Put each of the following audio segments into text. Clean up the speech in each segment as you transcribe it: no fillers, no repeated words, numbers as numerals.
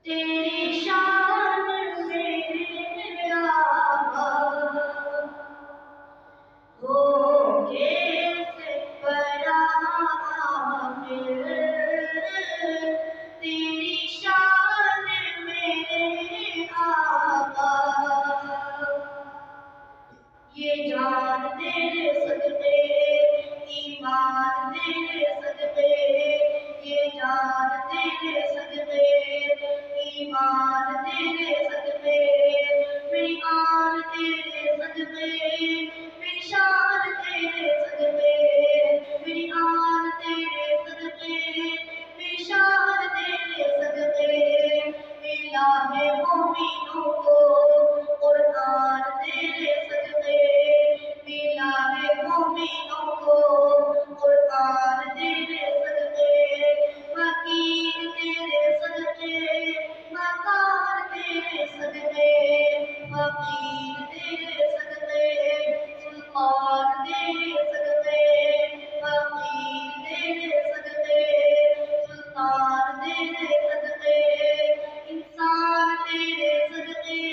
تیری شان میں آقا ہو کیسے بڑا عامر، تیری شان میں آقا یہ جان تیرے صدقے ایمان تیرے صدقے، یہ جان تیرے صدقے ایمان تیرے صدقے، میری آن تیرے صدقے میری شان تیرے صدقے، میری آن تیرے صدقے میری شان تیرے صدقے، الہ مومنوں کو قرآن تیرے صدقے، الہ مومنوں کو قرآن تیرے صدقے، مکین تیرے صدقے مکان تیرے صدقے، فقیر تیرے صدقے سلطان تیرے صدقے، فقیر تیرے صدقے سلطان تیرے صدقے، انسان تیرے صدقے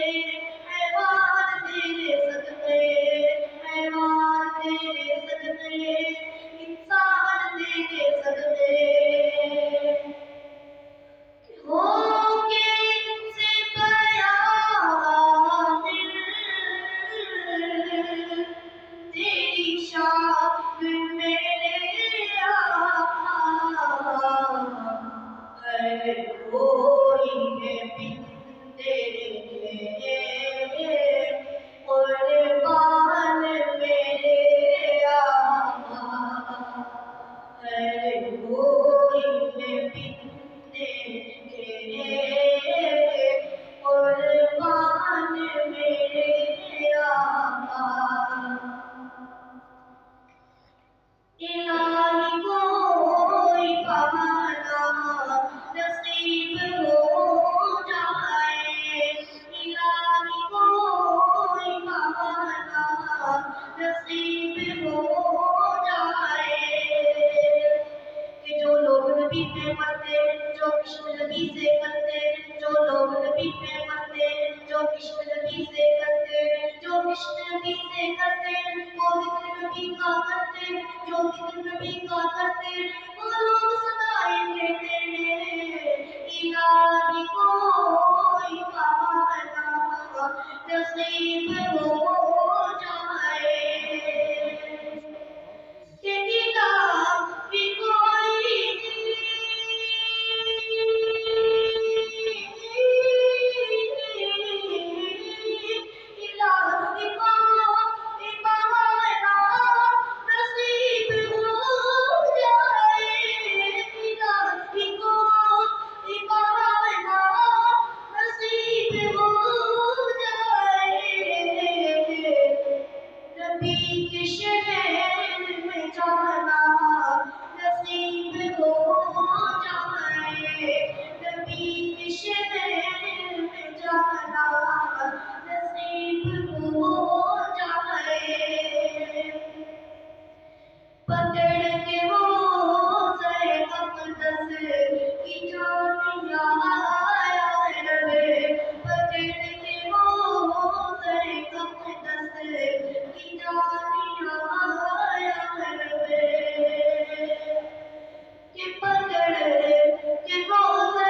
حیوان تیرے صدقے، حیوان تیرے صدقے انسان تیرے صدقے، ہو کیسے بڑا عامر، تیری شان میرے آقا ہر کوئی ہے بندے قربان میرے آقا، ہر کوئی ہے بندے قربان میرے آقا، الہی کوئی بہانا نصیب ہو جائے، الہی کوئی بہانا نصیب ہو جائے، کہ جو لوگ نبی پہ مرتے جو عشق نبی سے کرتے، جو لوگ نبی پہ مرتے جو عشق نبی سے کرتے، جو عشق نبی سے کرتے وہ ذکر نبی کا کرتے، جو ذکر نبی کا کرتے وہ لوگ صدائیں دیتے ہیں، الہی کوئی بہانا نصیب ہو جائے، کہ الہ بھی کوئی الہی کوئی بہانا نصیب ہو جائے، الہی کوئی بہانا نصیب ہو جائے، نبی کے شہر میں جانا نصیب ہو جائے، نبی کے شہر میں جانا نصیب ہو جائے، پکڑ کے روضہ اقدس کی جانیاں آیا رہے، پکڑ کے روضہ اقدس کی جانیاں آیا رہے، کہ پکڑ کے روضہ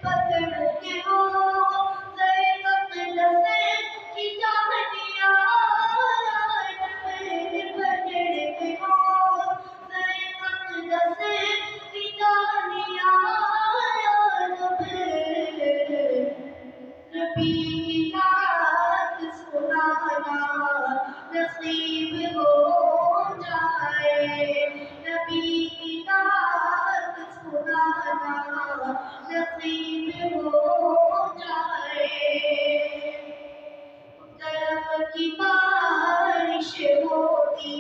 پکڑ کے روضہ اقدس کی جانیاں آیا رہے، پکڑ کے روضہ اقدس کی جانیاں آیا رہے، نبی کی نعت سنانا نصیب ہو جائے، نبی کی نعت سنانا نصیب ہو جائے، کرم کی بارش ہوتی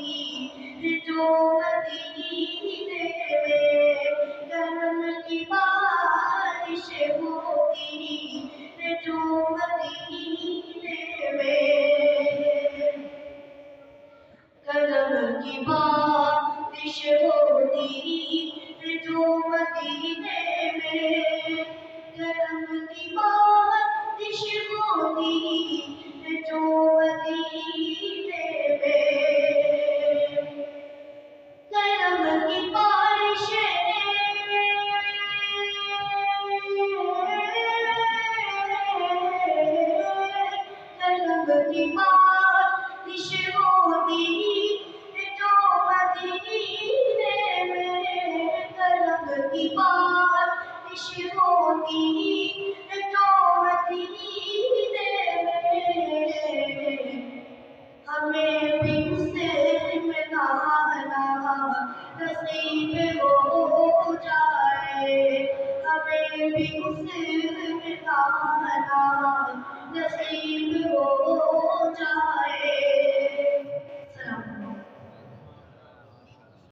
ہے جو مدینے میں، کرم کی بارش ہوتی ہے جو مدینے کی